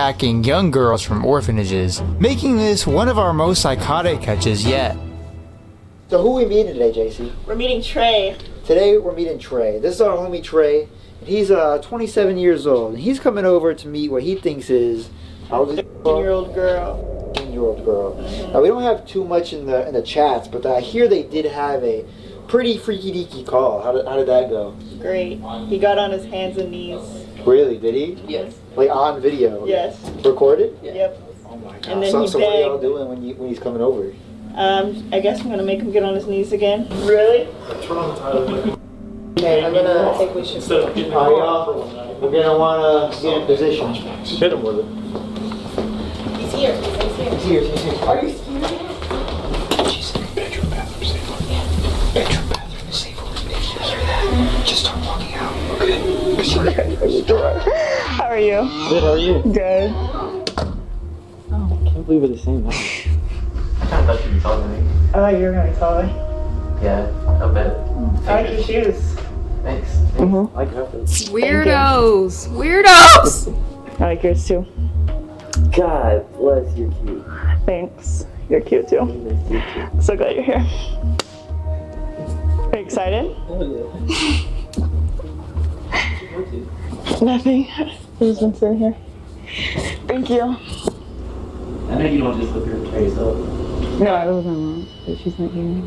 attacking young girls from orphanages, making this one of our most psychotic catches yet. So who are we meeting today, JC? We're meeting Trey. Today we're meeting Trey. This is our homie Trey. He's 27 years old. And he's coming over to meet what he thinks is A 15-year-old girl. 15-year-old girl. Now we don't have too much in the chats, but I hear they did have a pretty freaky deaky call. How did that go? Great. He got on his hands and knees. Really? Did he? Yes. Like on video? Yes. Recorded? Yep. Oh my god. And then So he what are y'all begged. doing when he's coming over? I guess I'm gonna make him get on his knees again. Really? Okay, I think we should. Alright, y'all. We're gonna wanna get in position. Hit him with it. He's here. He's here. Are you serious? She's in the bedroom, bathroom, safe word. Bedroom, bathroom, safe word. Did you hear that? Just start walking out, okay? How are you? Good, how are you? Good. I can't believe we're the same. I kind of thought you'd be taller than me. I thought you were gonna be taller. Yeah, I bet. I like your shoes. Thanks. I like your outfits. Weirdos. Weirdos. I like yours too. God bless, you're cute. Thanks. You're cute too. You're cute. So glad you're here. Are you excited? Oh, yeah. Nothing. I've just been sitting here. Thank you. I know you don't just live here and carry yourself. No, I live with my mom, but she's not here.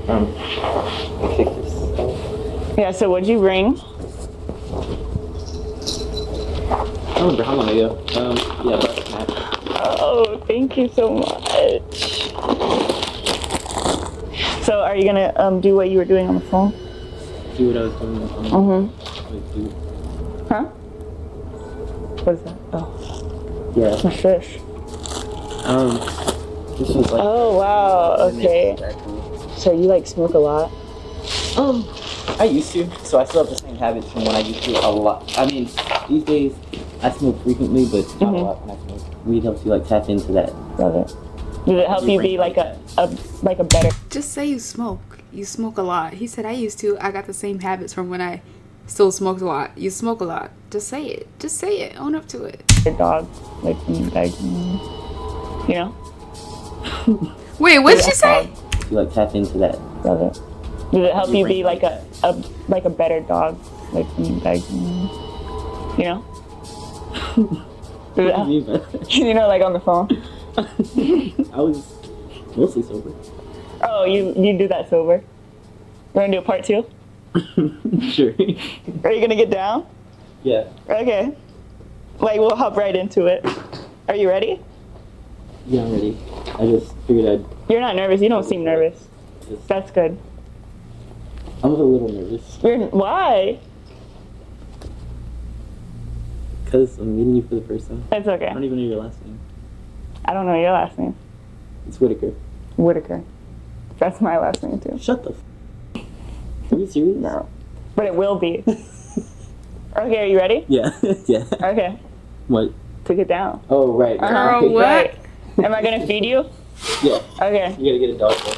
I'll kick this. Yeah, so what'd you bring? I don't remember how long ago. Yeah, about a snack. Oh, thank you so much. So are you gonna do what you were doing on the phone? Do what I was doing on the phone. Like, do. Huh? What is that? Oh, Yeah. it's my fish. This was like. Oh, wow, okay. So you like smoke a lot? I used to, so I still have the same habits from when I used to a lot. I mean, these days I smoke frequently, but not a lot when I smoke. Weed helps you like tap into that. Love it. Did it help you be like a better? Just say you smoke. You smoke a lot. He said I used to. I got the same habits from when I still smoked a lot. You smoke a lot. Just say it. Just say it. Own up to it. Dog, like you know? Wait, what did you say? You like tap into that. Love it. Did it help you be like a better dog, like you know? Did it help? You know, like on the phone. I was mostly sober. Oh, you do that sober? You wanna do a part 2? Sure. Are you gonna get down? Yeah. Okay. Like we'll hop right into it. Are you ready? Yeah, I'm ready. I just figured You're not nervous. You don't seem nervous. That's good. I'm a little nervous. Why? Because I'm meeting you for the first time. It's okay. I don't even know your last name. I don't know your last name. It's Whitaker. Whitaker. That's my last name too. Shut the Are you serious? No. But it will be. Okay, are you ready? Yeah. Yeah. Okay. What? To get down. Oh, right. Girl, what? Right. Am I gonna feed you? Yeah. Okay. You gotta get a dog for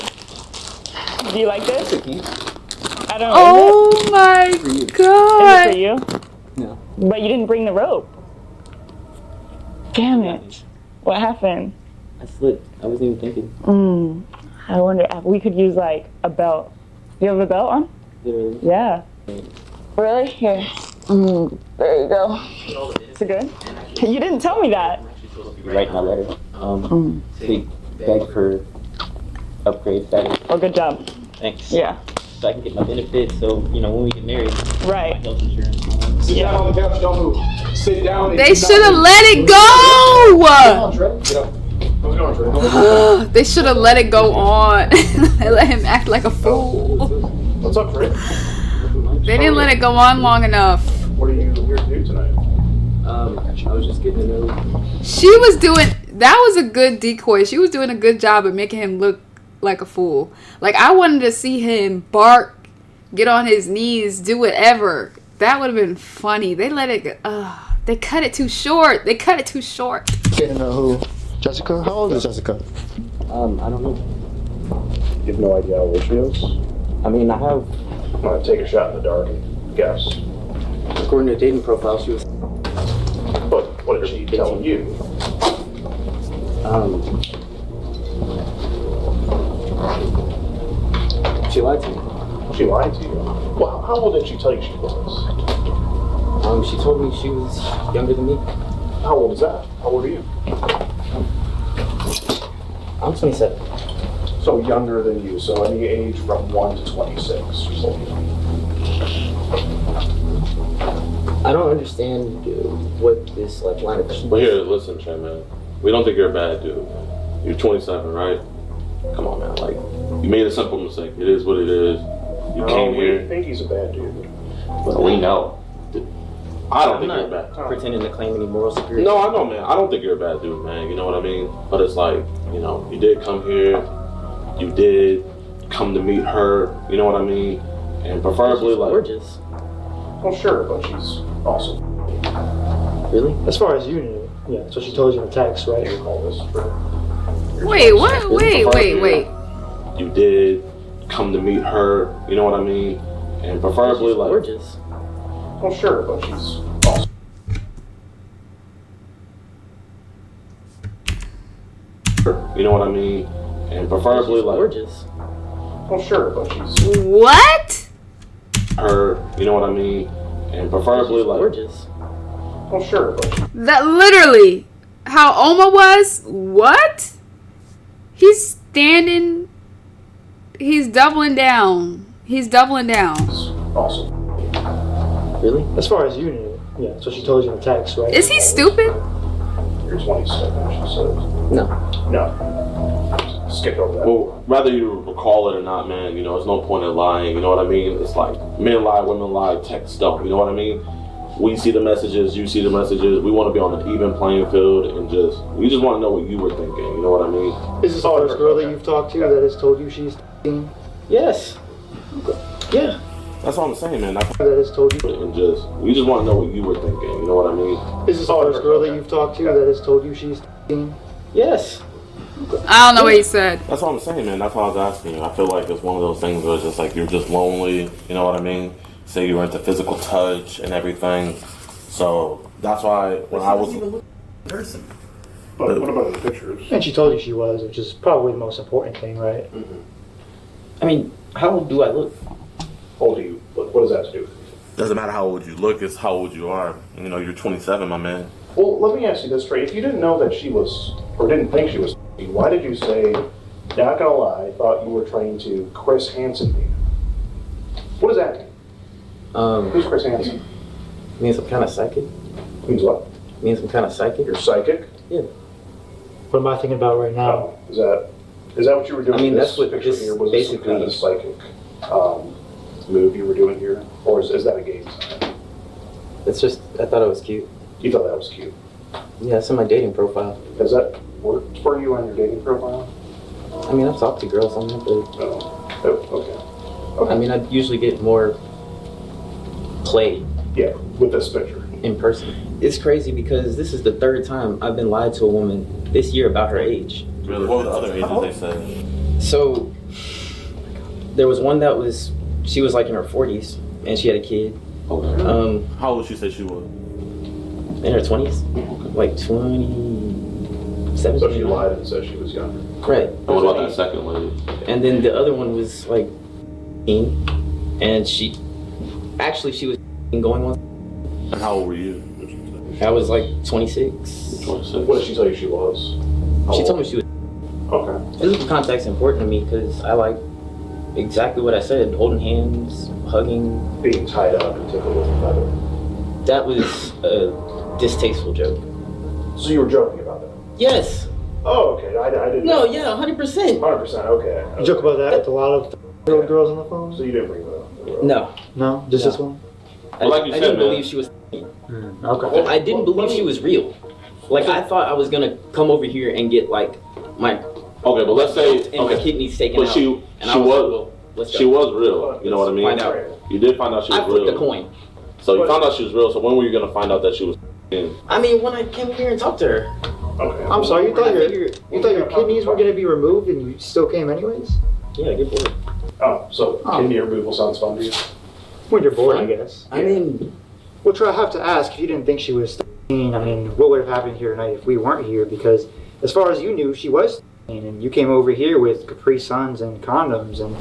Do you like this? me. I don't know. Oh my Is it for god. you? No. But you didn't bring the rope. Damn it. What happened? I slipped. I wasn't even thinking. I wonder if we could use like a belt. You have a belt on? Literally. Yeah. Really? Here. There you go. Is it good? You didn't tell me that. I'm actually supposed to be writing my letter. They beg for upgrade status. Oh, good job. Thanks. Yeah. So I can get my benefits. So when we get married, my Right. health insurance. Sit down on the couch, don't move. Sit down. and They do not should have move. let it go. Get up. How's it going, Trey? They should have let it go on. They let him act like a fool. What's up, Trey? They didn't let it go on long enough. What are you here to do tonight? I was just getting to know. She was doing, that was a good decoy. She was doing a good job of making him look like a fool. Like, I wanted to see him bark, get on his knees, do whatever. That would have been funny. They let it go. They cut it too short. They cut it too short. Getting to know who? Jessica? How old is Jessica? I don't know. You have no idea how old she is? I mean, I have. I'm gonna take a shot in the dark and guess. According to a dating profile, she was. did she tell you? She lied to me. She lied to you? Well, how old did she tell you she was? She told me she was younger than me. How old is that? How old are you? I'm 27. So younger than you, so any age from 1 to 26. I don't understand what this like line of questioning. But here, listen, Trey, man. We don't think you're a bad dude. You're 27, right? Come on, man. Like, you made a simple mistake. It is what it is. You came we here. think he's a bad dude. But we know. I don't I'm think not you're a bad dude. pretending to claim any moral superiority. No, I know, man. I don't think you're a bad dude, man. You know what I mean? But it's like, you know, you did come here. You did come to meet her. You know what I mean? And preferably, like, gorgeous. Well, sure, but she's also. Really? As far as you knew, yeah. So she told you in the text, right? Wait, what? Wait. You did come to meet her. You know what I mean? And preferably, like, gorgeous. Well, sure, but she's also. You know what I mean? And preferably, like, gorgeous. Well, sure, but she's. What? Her. You know what I mean? And preferably, like, gorgeous. Well, sure, but. That literally how OMMA was? What? He's standing. He's doubling down. He's doubling down. Also. Really? As far as you knew, yeah. So she told you in the text, right? Is he stupid? You're 27, she said. No. No. Skip over that. well, whether you recall it or not, man, you know, there's no point in lying. You know what I mean? It's like men lie, women lie, text don't. You know what I mean? We see the messages, you see the messages. We want to be on an even playing field and we just want to know what you were thinking. You know what I mean? Is this the first girl that you've talked to that has told you she's Yes. Yeah. That's what I'm saying, man. that has told you? And we just want to know what you were thinking. You know what I mean? Is this the first girl that you've talked to that has told you she's Yes. I don't know what he said. That's what I'm saying, man. That's why I was asking you. I feel like it's one of those things where it's just like you're just lonely. You know what I mean? Say you were into physical touch and everything. So that's why when I was person. But what about the pictures? And she told you she was, which is probably the most important thing, right? I mean, how old do I look? How old are you? What does that have to do with it? doesn't matter how old you look, it's how old you are. You know, you're 27, my man. Well, let me ask you this, Trey. If you didn't know that she was, or didn't think she was, why did you say, not gonna lie, I thought you were trying to Chris Hansen me? What does that mean? Who's Chris Hansen? Means I'm kind of psychic. Means what? Means I'm kind of psychic. You're psychic? Yeah. What am I thinking about right now? Is that what you were doing? I mean, in that's this what picture this here? Was this some basically kind of psychic move you were doing here, or is that a game sign? It's just, I thought it was cute. You thought that was cute. Yeah, it's in my dating profile. Has that worked for you on your dating profile? I mean, I've talked to girls on there, but Oh, okay. I mean, I usually get more play Yeah, with this picture. in person. It's crazy because this is the third time I've been lied to a woman this year about her age. Really? What were the other ages they said? So there was one that was, she was like in her 40s and she had a kid. Okay. How old she say she was? In her 20s, like 27. So she lied and said she was younger. Right. And what about that second lady? And then the other one was like 18, and she was going on. And how old were you? I was like 26. 26. What did she tell you she was? How She old? told me she was. Okay. Physical contact's important to me because I like exactly what I said: holding hands, hugging. Being tied up and tickled with a feather. That was a distasteful joke. So you were joking about that? Yes. Oh, okay. I didn't. No. Yeah. 100%. 100%. Okay. You joke about that with a lot of little girls on the phone? So you didn't bring that up? No. No? Just No. this one? Well, like you I said, didn't man. believe she was. Okay. I didn't believe she was real. Like I thought I was gonna come over here and get like my Okay, but let's say and my kidneys taken but out. she and was I was like, well, let's go. she was real. You know what I mean? Find out. You did find out she was I flipped real. the coin. So you found out she was real. So when were you gonna find out that she was? I mean, when I came here and talked to her. Okay. I'm sorry, you thought I your figured- kidneys were going to be removed and you still came anyways? Yeah, get bored. Oh, so kidney removal sounds fun to you? When you're bored, I guess. I mean, Which I have to ask, if you didn't think she was I mean, what would have happened here tonight if we weren't here? Because as far as you knew, she was and you came over here with Capri Suns and condoms. And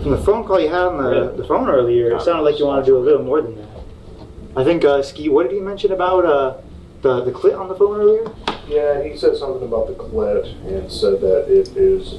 from the phone call you had on the phone earlier, it sounded like you wanted to do a little more than that. I think, Ski, what did he mention about the clit on the phone earlier? Yeah, he said something about the clit and said that it is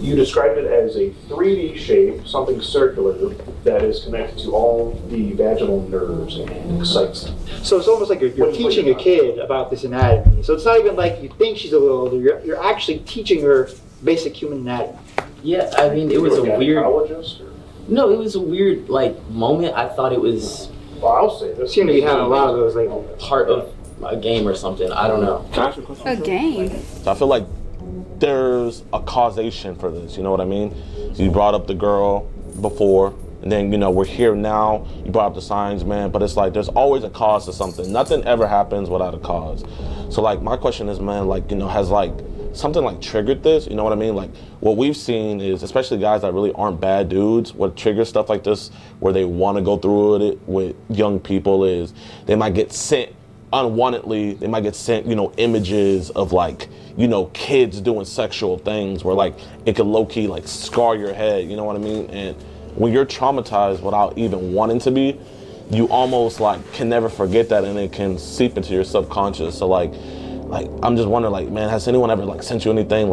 you described it as a 3D shape, something circular, that is connected to all the vaginal nerves and excites them. So it's almost like you're teaching a kid about this anatomy. So it's not even like you think she's a little older, you're actually teaching her basic human anatomy. Yeah, I mean, it was a weird... Gynecologist, or? No, it was a weird, moment. I thought it was... Well, I'll say this. Seem to be having a lot of those lately. Part of a game or something. I don't know. Can I ask you a question? A game. So I feel like there's a causation for this, you know what I mean? So you brought up the girl before, and then, we're here now. You brought up the signs, man, but it's like there's always a cause to something. Nothing ever happens without a cause. So, my question is, man, has, something, triggered this? You know what I mean? What we've seen is, especially guys that really aren't bad dudes, what triggers stuff like this, where they want to go through with it with young people, is they might get sent unwantedly, they might get sent, images of kids doing sexual things where it could low-key scar your head, you know what I mean? And when you're traumatized without even wanting to be, you almost can never forget that, and it can seep into your subconscious. So I'm just wondering, man, has anyone ever sent you anything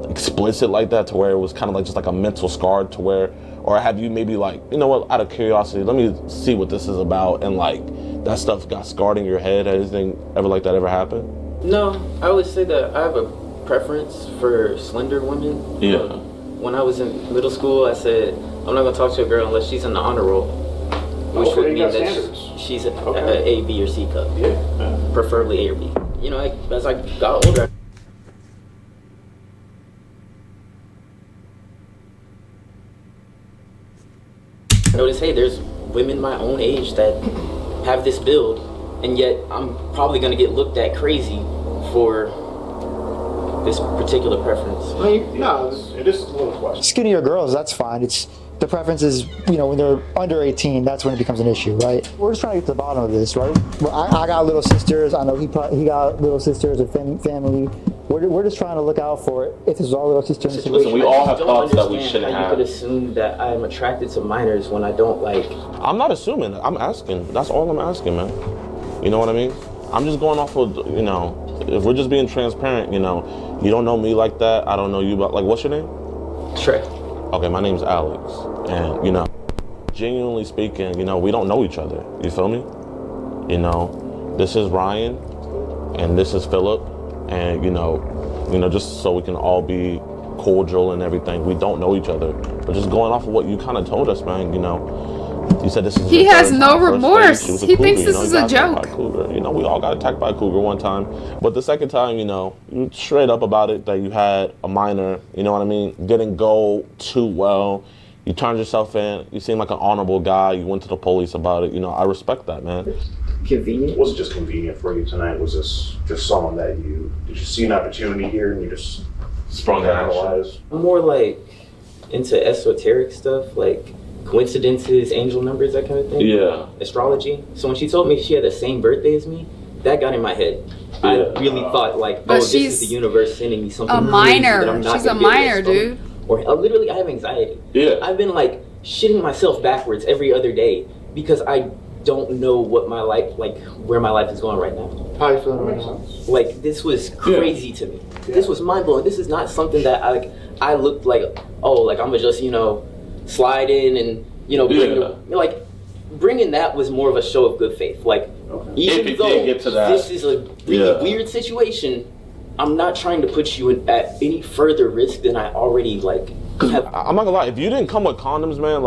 explicit like that, to where it was kind of just a mental scar, to where, or have you maybe you know what, out of curiosity, let me see what this is about, and that stuff got scarred in your head? Has anything ever like that ever happened? No, I would say that I have a preference for slender women. Yeah. When I was in middle school, I said, I'm not going to talk to a girl unless she's in the honor roll, which would mean that she's an A, B, or C cup. Yeah. Preferably A or B. As I got older, I noticed, hey, there's women my own age that have this build, and yet I'm probably going to get looked at crazy for this particular preference. No, it is a little question. skinnier girls, that's fine. It's the preference is, when they're under 18, that's when it becomes an issue, right? We're just trying to get to the bottom of this, right? Well, I got little sisters. I know he got little sisters or family. We're just trying to look out for it. If this is our little sister in the situation. Listen, we all have don't thoughts that we understand shouldn't how have. You could assume that I'm attracted to minors when I don't I'm not assuming. I'm asking. That's all I'm asking, man. You know what I mean? I'm just going off of, if we're just being transparent, you don't know me like that. I don't know you, but what's your name? Trey. Okay, my name's Alex. And, genuinely speaking, we don't know each other. You feel me? This is Ryan, and this is Philip. And, just so we can all be cordial and everything, we don't know each other. But just going off of what you kind of told us, man, you said this is He your has third no time, first remorse. date, she was a He cougar, thinks this you is got a attacked by joke. cougar. We all got attacked by a cougar one time. But the second time, you straight up about it, that you had a minor, you know what I mean, didn't go too well. You turned yourself in. You seem like an honorable guy. You went to the police about it. I respect that, man. Convenient? Was it just convenient for you tonight? Was this just someone that did you see an opportunity here and you just Sprung that action. analyze? I'm more into esoteric stuff, coincidences, angel numbers, that kind of thing. Yeah. Astrology. So when she told me she had the same birthday as me, that got in my head. Yeah. I really thought this is the universe sending me something A crazy that minor. I'm not She's a gonna be able to minor, explain. dude. Or literally, I have anxiety. Yeah. I've been shitting myself backwards every other day because I don't know what my life, where my life is going right now. How you feeling right now? This was crazy to me. This was mind blowing. This is not something that I looked I'm gonna just slide in and bringing that was more of a show of good faith. Even If though you get to that. this is a really weird situation, I'm not trying to put you at any further risk than I already have. I'm not gonna lie, if you didn't come with condoms, man,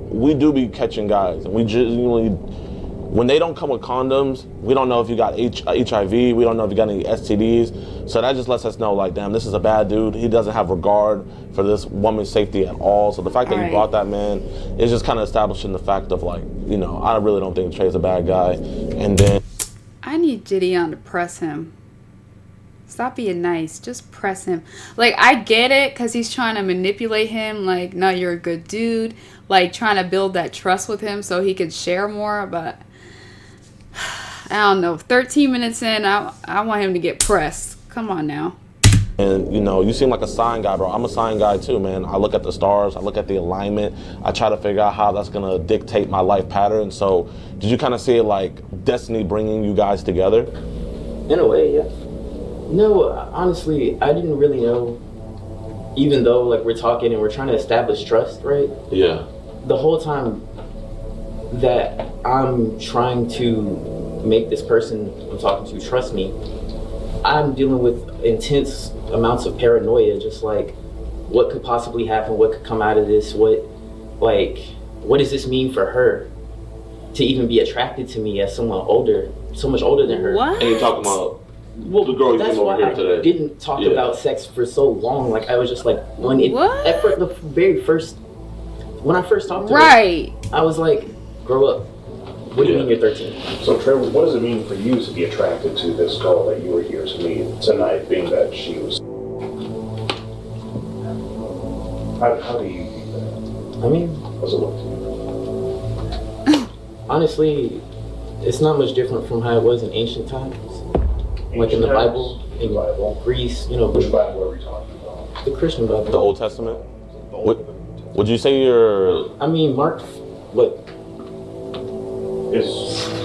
we do be catching guys, and we genuinely, when they don't come with condoms, we don't know if you got HIV, we don't know if you got any STDs, so that just lets us know, damn, this is a bad dude, he doesn't have regard for this woman's safety at all, so the fact that you brought that, man, is just kind of establishing the fact of, I really don't think Trey's a bad guy, and then... I need JiDion to press him. Stop being nice. Just press him. I get it because he's trying to manipulate him. No, you're a good dude. Trying to build that trust with him so he could share more. But I don't know. 13 minutes in, I want him to get pressed. Come on now. And you know, you seem like a sign guy, bro. I'm a sign guy too, man. I look at the stars, I look at the alignment, I try to figure out how that's gonna dictate my life pattern. So did you kind of see it like destiny bringing you guys together? In a way, yeah. No, honestly, I didn't really know, even though like we're talking and we're trying to establish trust, right? Yeah. The whole time that I'm trying to make this person I'm talking to trust me, I'm dealing with intense amounts of paranoia, just like what could possibly happen, what could come out of this, what does this mean for her to even be attracted to me as someone older, so much older than her. What? And you're talking about the girl you came over here today. I didn't talk about sex for so long. Like I was just like when I first talked to her, I was like, grow up. What do you mean you're 13? So Trevor, what does it mean for you to be attracted to this girl that you were here to meet tonight, being that she was... How do you view that? I mean... How's it look to you? Honestly, it's not much different from how it was in ancient times. Like in the Bible, in Greece, you know. Which Bible are we talking about? The Christian Bible. The Old Testament? Would you say you're... I mean, Mark, what?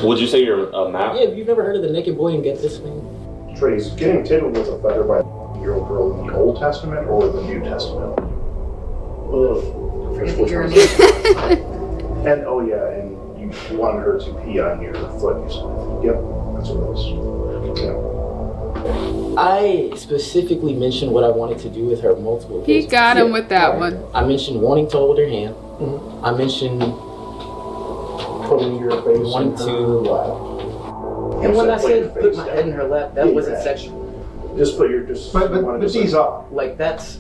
Would you say you're a map? Yeah, you've never heard of the naked boy and get this thing? Trace, getting tickled with a feather by a year-old girl in the Old Testament or the New Testament? And oh yeah, and you wanted her to pee on your foot, you said. Yep, that's what it was. Yeah. I specifically mentioned what I wanted to do with her multiple He occasions. got him with that one. I mentioned wanting to hold her hand. I mentioned Putting your face wanting in to. her lap. And when I Put your said put face my down. head in her lap, that Yeah, wasn't right. sexual. Just put your But these are. Like that's.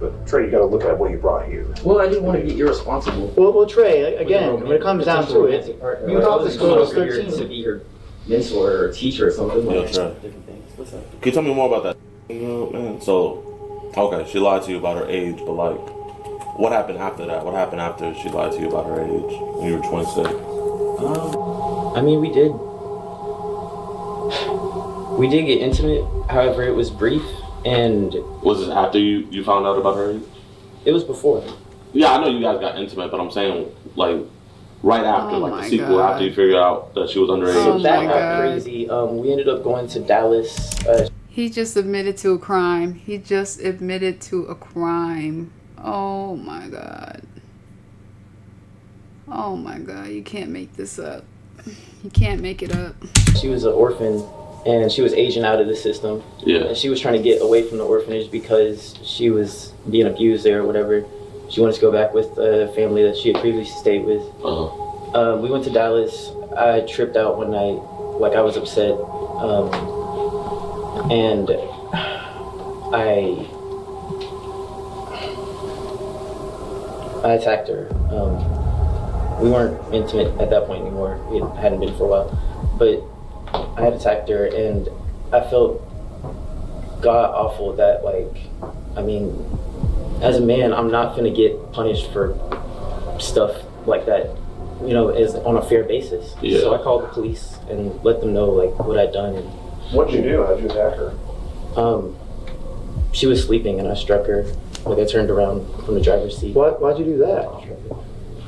But Trey, you got to look at what you brought here. Well, I didn't want to be irresponsible. Well, Trey, again, when it comes down to it, you thought this girl was 13. To be her mentor or teacher or something. Yeah, Like sure. different things. What's up? Can you tell me more about that? You know, man. So, okay, she lied to you about her age, but like, what happened after that? What happened after she lied to you about her age when you were 26? I mean, we did get intimate. However, it was brief, and Was it after you found out about her age? it was before. Yeah, I know you guys got intimate, but I'm saying like right after, Oh like my the sequel, God. after you figured out that she was underage. Oh So that my got God. crazy. We ended up going to Dallas. He just admitted to a crime. He just admitted to a crime. Oh my God. Oh my God. You can't make this up. You can't make it up. She was an orphan, and she was aging out of the system. Yeah. And she was trying to get away from the orphanage because she was being abused there or whatever. She wanted to go back with the family that she had previously stayed with. Uh-huh. We went to Dallas. I tripped out one night, like I was upset, and I attacked her. We weren't intimate at that point anymore. We hadn't been for a while, but I had attacked her, and I felt god awful that, like, I mean, as a man, I'm not gonna get punished for stuff like that, you know, is on a fair basis. Yeah. So I called the police and let them know like what I'd done. And What'd you do? How'd you attack her? she was sleeping, and I struck her. Like I turned around from the driver's seat. Why'd you do that?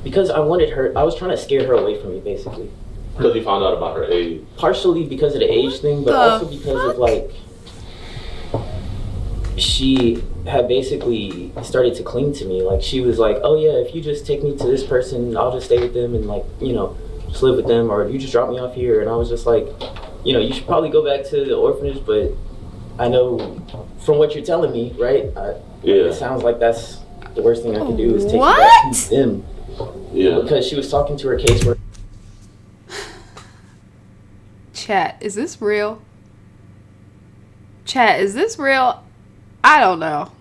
Because I wanted her. I was trying to scare her away from me, basically. Because you found out about her age. Partially because of the age thing, but also because of like she had basically started to cling to me. Like she was like, "Oh yeah, if you just take me to this person, I'll just stay with them and like, you know, just live with them, or you just drop me off here." And I was just like, you know, you should probably go back to the orphanage, but I know from what you're telling me, right? It sounds like that's the worst thing I can do is take you back to them. Yeah. Because she was talking to her caseworker. Chat, is this real? Chat, is this real? I don't know.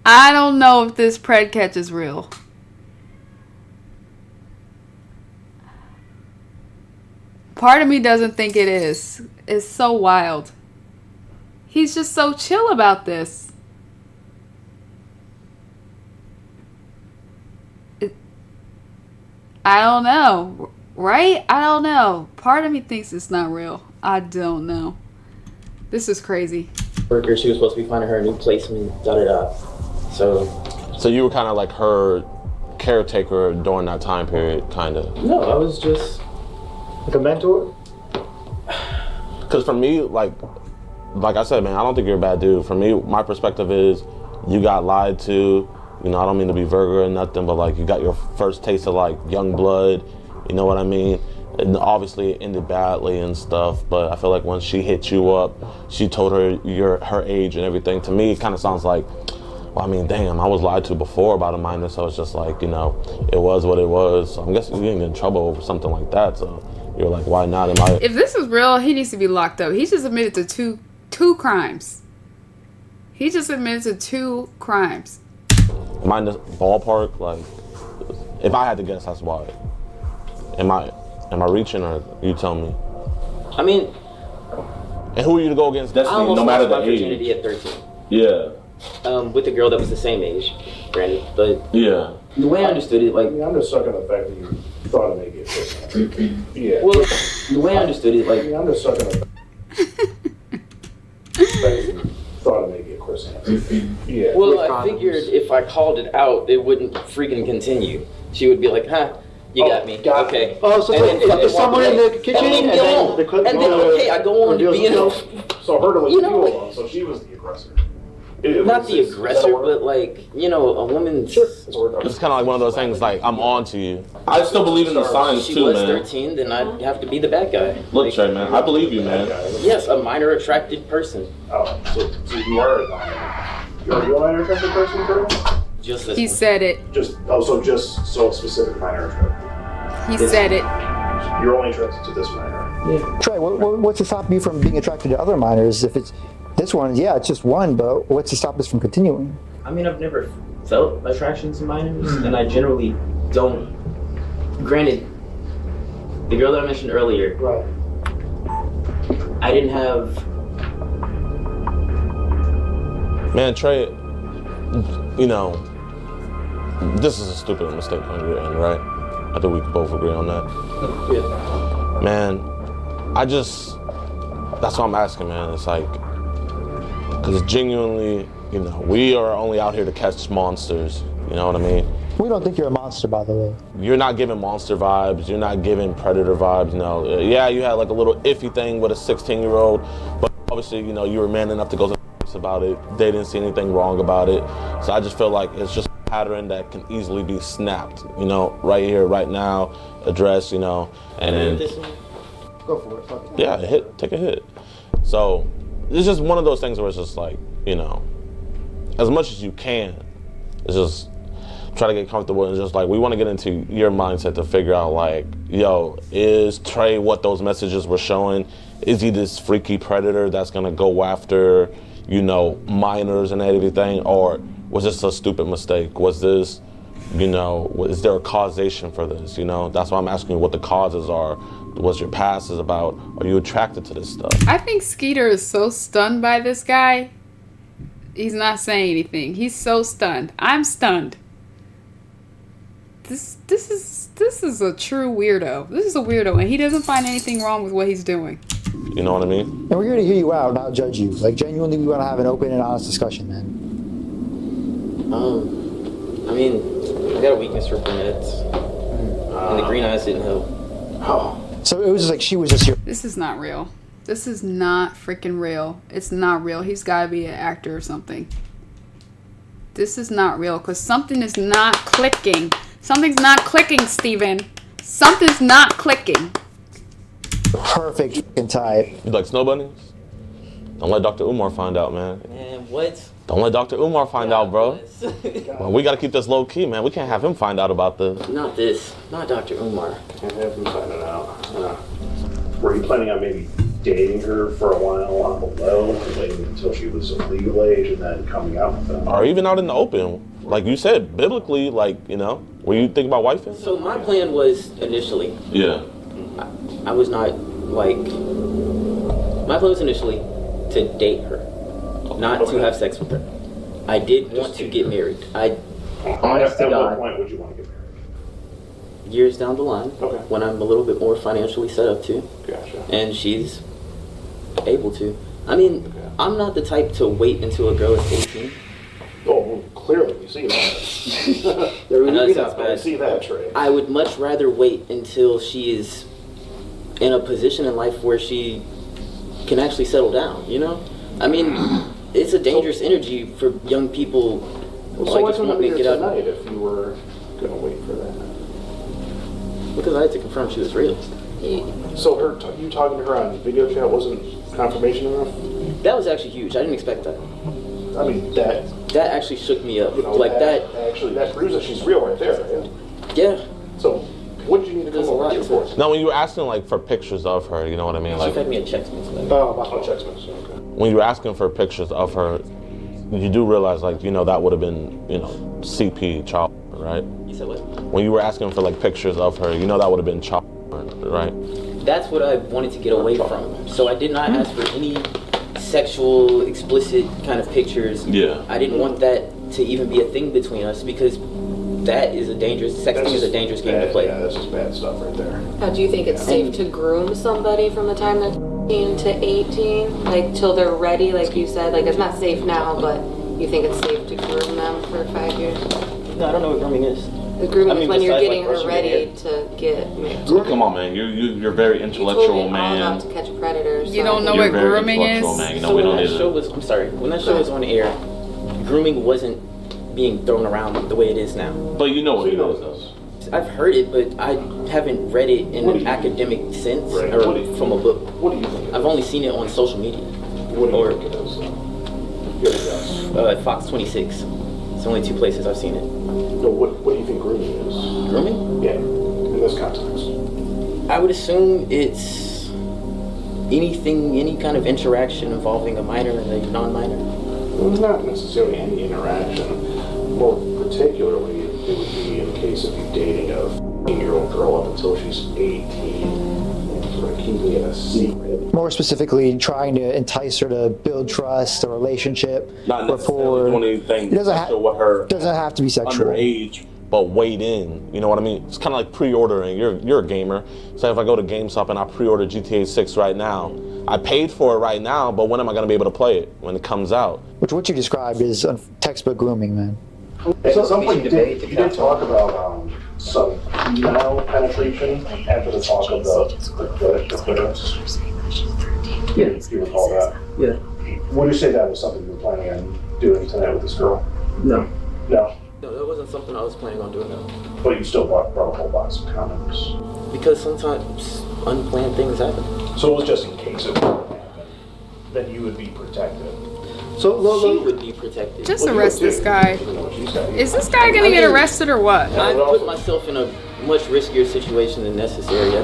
I don't know if this PRED catch is real. Part of me doesn't think it is. It's so wild. He's just so chill about this. I don't know. Right? I don't know. Part of me thinks it's not real. I don't know. This is crazy. Worker, she was supposed to be finding her a new placement, da-da-da. So you were kind of like her caretaker during that time period, kind of? No, I was just... Like a mentor? Because for me, like I said, man, I don't think you're a bad dude. For me, my perspective is you got lied to. You know, I don't mean to be vulgar or nothing, but like you got your first taste of like young blood. You know what I mean? And obviously it ended badly and stuff, but I feel like when she hit you up, she told her her age and everything. To me, it kind of sounds like, well, I mean, damn, I was lied to before about a minor, so it's just like, you know, it was what it was. So I'm guessing you didn't get in trouble over something like that, so you're like, why not? If this is real, he needs to be locked up. He just admitted to two crimes. He just admitted to 2 crimes. Mine the ballpark, like, if I had to guess, that's why. Am I reaching, or you tell me? I mean... And who are you to go against Destiny, no matter the age? I almost lost my virginity at 13. Yeah. With a girl that was the same age, granted, but... Yeah. The way I understood it, like... I mean, I'm just stuck on the fact that you thought it may get personal. Yeah. Well, the way I understood it, like... I mean, I'm just stuck on the fact that you thought it may get personal. Yeah. Well, I figured if I called it out, it wouldn't freaking continue. She would be like, huh, you got me. Okay. Oh, so is someone in the kitchen? And leave me alone. And then, okay, I go on to being... So her to leave You you know, like- alone, so she was the aggressor. Not the aggressor, but like, you know, a woman's... It's kind of like one of those things, like, I'm on to you. I still believe in the signs, She too, was man. 13, then I'd have to be the bad guy. Look, Like, Trey, man, I believe you, man. yes, a minor attracted person. Oh, so you are a minor. You're a minor attracted person, Colonel? Just this He one. said it. Just so specific minor attracted. He said it. You're only attracted to this minor. Trey, what's to stop you from being attracted to other minors? If it's this one, yeah, it's just one, but what's to stop us from continuing? I mean, I've never felt attraction to minors, and I generally don't. Granted, the girl that I mentioned earlier, Right. I didn't have... Man, Trey, you know, this is a stupid mistake on your end, right? I think we can both agree on that. Yeah. Man, that's what I'm asking, man. It's like, because genuinely, you know, we are only out here to catch monsters, you know what I mean? We don't think you're a monster, by the way. You're not giving monster vibes, you're not giving predator vibes, you know. Yeah, you had like a little iffy thing with a 16-year-old, but obviously, you know, you were man enough to go to about it. They didn't see anything wrong about it. So I just feel like it's just a pattern that can easily be snapped, you know, right here, right now, address, you know, and then... Go for it. Fuck it. Yeah, take a hit. So it's just one of those things where it's just like, you know, as much as you can, it's just try to get comfortable and just like, we want to get into your mindset to figure out like, yo, is Trey what those messages were showing? Is he this freaky predator that's gonna go after, you know, minors and everything? Or was this a stupid mistake? Was this, you know, is there a causation for this? You know, that's why I'm asking you what the causes are. What your past is about. Are you attracted to this stuff? I think Skeeter is so stunned by this guy. He's not saying anything. He's so stunned. I'm stunned. This is a true weirdo. This is a weirdo, and he doesn't find anything wrong with what he's doing. You know what I mean? And we're here to hear you out, not judge you. Like, genuinely, we want to have an open and honest discussion, man. I mean, I got a weakness for brunettes. And the green eyes didn't help. Oh. So it was just like she was just your... This is not real. This is not freaking real. It's not real. He's got to be an actor or something. This is not real because something is not clicking. Something's not clicking, Steven. Something's not clicking. perfect fucking type. You like snow bunnies? Don't let Dr. Umar find out, man. Man, what? Don't let Dr. Umar find out, bro. Well, we gotta keep this low key, man. We can't have him find out about this. Not this. Not Dr. Umar. Can't have him find it out. Were you planning on maybe dating her for a while on the low, waiting until she was of legal age and then coming out with them? Or even out in the open. Like you said, biblically, like, you know, were you thinking about wifing? So my plan was initially, Yeah. I was not like, my plan was initially to date her, not to have sex with her. I did want to get married. Honest to At what God, point would you want to get years down the line, Okay. when I'm a little bit more financially set up to, Gotcha. and she's able to. I mean, Okay. I'm not the type to wait until a girl is 18. Oh, well, clearly we see that. I know it sounds I bad. see that, Trey. I would much rather wait until she is in a position in life where she can actually settle down, you know? I mean, it's a dangerous energy for young people. So like, why just come wanting here to get out. tonight if you were gonna wait for that? Because I had to confirm she was real. So you talking to her on video chat wasn't confirmation enough? That was actually huge. I didn't expect that. I mean, that, That actually shook me up. you know, Like that, actually, that proves that she's real right there, right? yeah. So, what did you need to come Doesn't over here make for? sense. Now, when you were asking like for pictures of her, you know what I mean? She Like sent me a text message. Oh, text message, okay. when you were asking for pictures of her, you do realize like that would have been CP child, right? You said what? When you were asking for like pictures of her, that would have been child, right? That's what I wanted to get away from. So I did not ask for any sexual, explicit kind of pictures. Yeah. I didn't want that to even be a thing between us because that is a dangerous, sexting is a dangerous game to play. Yeah, that's just bad stuff right there. Now, do you think it's safe to groom somebody from the time they're 15 to 18, like till they're ready, like you said? Like it's not safe now, but you think it's safe to groom them for 5 years? No, I don't know what grooming is. The grooming I mean, is when you're besides, getting like, her brushing ready your to get married. Come on, man. You're very You intellectual, told me all man. not to catch predators. You don't know You're what very grooming intellectual, is? man. So We when don't that need show to. was, I'm sorry, when that show was on air, grooming wasn't being thrown around the way it is now. But you know So what you it know is, what though. it is. I've heard it, but I haven't read it in What do an you- academic sense Right. or What do you- from a book. What do you think it I've is? only seen it on social media. What do you or- think it is? Give it a guess. Fox 26. It's only 2 places I've seen it. No, what do you think grooming is? Grooming? Yeah, in this context. I would assume it's anything, any kind of interaction involving a minor and a non-minor. Well, not necessarily any interaction. More particularly, it would be in case of you dating a 15-year-old girl up until she's 18 and sort of keeping it a secret. More specifically, trying to entice her to build trust, a relationship, Not necessarily rapport. doing anything It doesn't sexual with her Doesn't have to be sexual. underage, but wait in. You know what I mean? It's kind of like pre-ordering. You're a gamer. So if I go to GameStop and I pre-order GTA 6 right now, I paid for it right now, but when am I going to be able to play it? When it comes out. Which what you described is textbook grooming, man. At some point, you did talk about some penile penetration after the talk of the clitoris. Yeah. If you recall that. Yeah. Would you say that was something you were planning on doing tonight with this girl? No. No. No, that wasn't something I was planning on doing, though. But you still brought a whole box of condoms. Because sometimes unplanned things happen. So it was just in case it were to happen. Then you would be protected. So She would be protected. Just Well, you arrest would this too. guy. You know what she said. Is this guy gonna get arrested or what? I put myself in a much riskier situation than necessary.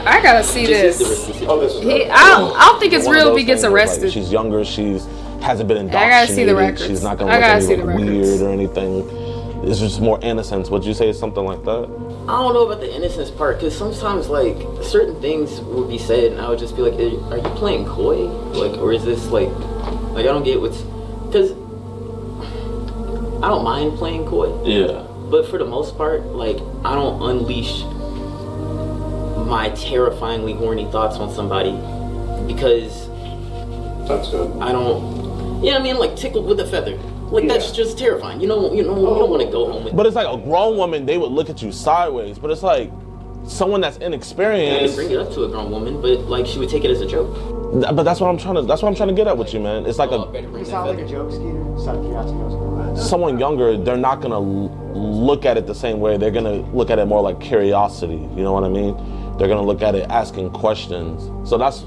I gotta see This is the this. risky Oh, this is I don't think it's One of real if those he gets things where, like, arrested. she's younger. Hasn't been I gotta see the indoctrinated. records. She's not going I to gotta look see anything the records. weird or anything. It's just more innocence. Would you say something like that? I don't know about the innocence part, because sometimes, like, certain things would be said, and I would just be like, are you playing coy? Like, or is this, like, I don't get what's, because I don't mind playing coy, Yeah. but for the most part, like, I don't unleash my terrifyingly horny thoughts on somebody, because That's good. I don't, you know what I mean, like, tickled with a feather. Like, Yeah. that's just terrifying. You don't want to go home with. But it's like a grown woman, they would look at you sideways. But it's like someone that's I can inexperienced. bring it up to a grown woman, but like she would take it as a joke. But that's what I'm trying to get at with you, man. It's like Oh, I better bring that feather. joke, Skeeter. Sound curiosity. someone younger, they're not gonna look at it the same way. They're gonna look at it more like curiosity. You know what I mean? They're gonna look at it asking questions. So that's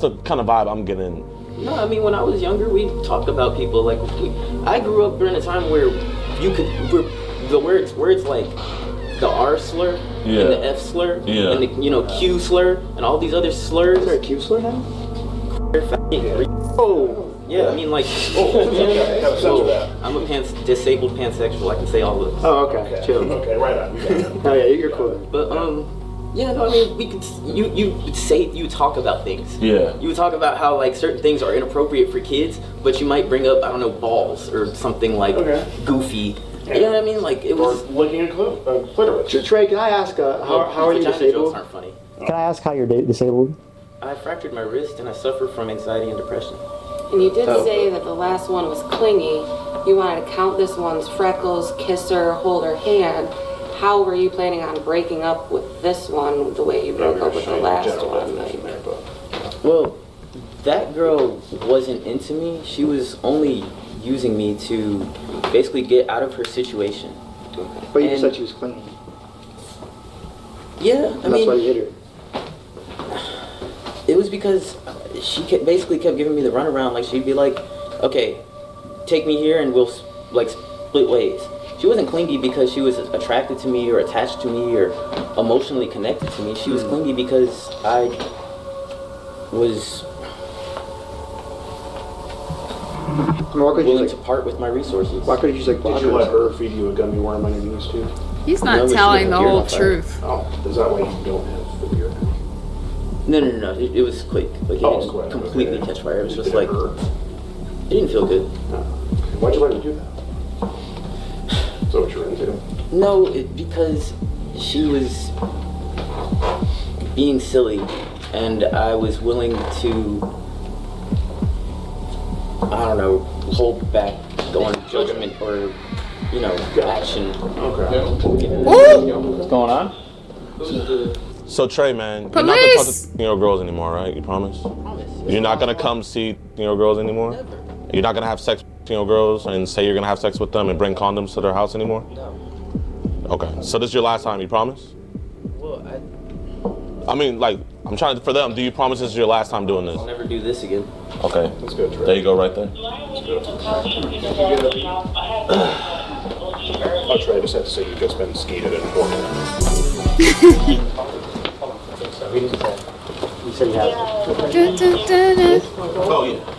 the kind of vibe I'm getting. No, I mean, when I was younger, we talked about people. Like, I grew up during a time where you could, the words like the R slur Yeah. and the F slur Yeah. and the Q slur and all these other slurs. Is there a Q slur now? Oh, yeah. I mean, like, Okay, have a sense of that. I'm a disabled pansexual. I can say all this. Oh, okay. Chill. Okay, right on. You got it. Oh yeah, you're cool. But yeah, no, I mean, we could. You talk about things. Yeah. You would talk about how like certain things are inappropriate for kids, but you might bring up, I don't know, balls or something like Okay. goofy, You know what I mean? Like it Or was. licking a clitoris. Trey, can I ask, how are you Vagina jokes disabled? aren't funny. Can I ask how you're disabled? I fractured my wrist and I suffer from anxiety and depression. And you did So- say that the last one was clingy. You wanted to count this one's freckles, kiss her, hold her hand. How were you planning on breaking up with this one the way you broke up with the last one? Well, that girl wasn't into me. She was only using me to basically get out of her situation. But you And- said she was clingy. Yeah, I And that's mean, why you hit her. it was because she basically kept giving me the runaround. Like she'd be like, "Okay, take me here and we'll like split ways." She wasn't clingy because she was attracted to me or attached to me or emotionally connected to me. She was clingy because I was Why could you willing like, to part with my resources. why couldn't you just like block Did you her? let her feed you a gummy worm on your knees too? He's No, not but she telling didn't the hear whole about that. truth. Oh, is that why you don't have video? No. It was quick. Like it Oh, it was didn't quick, completely okay. catch fire. It was just Did like it hurt? it didn't feel good. Why'd you let her do that? Is that what you're into? No, because she was being silly, and I was willing to, I don't know, hold back on judgment or, you know, action. Okay. Ooh! What's going on? So Trey, man, you're not gonna talk Police! to girls anymore, right? You promise? Promise. You're not gonna come see girls anymore? Never. You're not gonna have sex with girls and say you're gonna have sex with them and bring condoms to their house anymore? No. Okay, so this is your last time, you promise? Well, I mean, like, I'm trying to, for them, do you promise this is your last time doing this? I'll never do this again. Okay, That's good, Trey. there you go right there. Oh, Trey, I just had to say you just been skeeted in 4 minutes. You said you have. Dun, dun, dun, dun. Oh, yeah.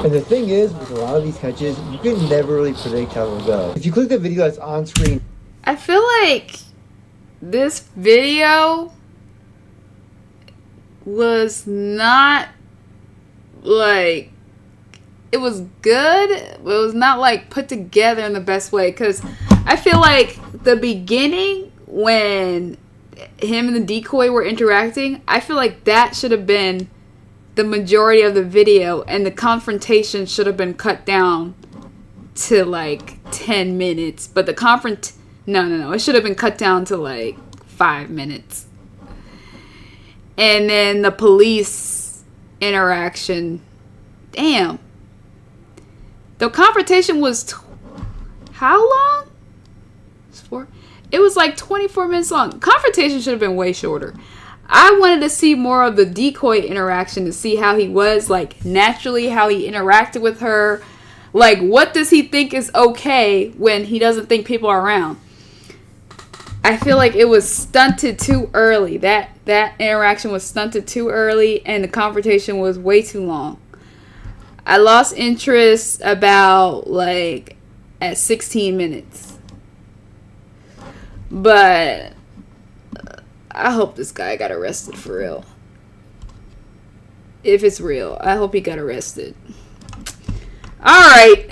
And the thing is, with a lot of these catches, you can never really predict how they'll go. If you click the video that's on screen, I feel like this video was not like, it was good, but it was not like put together in the best way. Because I feel like the beginning, when him and the decoy were interacting, I feel like that should have been the majority of the video, and the confrontation should have been cut down to like 10 minutes. But the no, it should have been cut down to like 5 minutes. And then the police interaction, damn. The confrontation was how long? It was like 24 minutes long. Confrontation should have been way shorter. I wanted to see more of the decoy interaction, to see how he was, like, naturally, how he interacted with her. Like, what does he think is okay when he doesn't think people are around? I feel like it was stunted too early. That interaction was stunted too early, and the confrontation was way too long. I lost interest about, like, at 16 minutes. But I hope this guy got arrested for real. If it's real, I hope he got arrested. All right.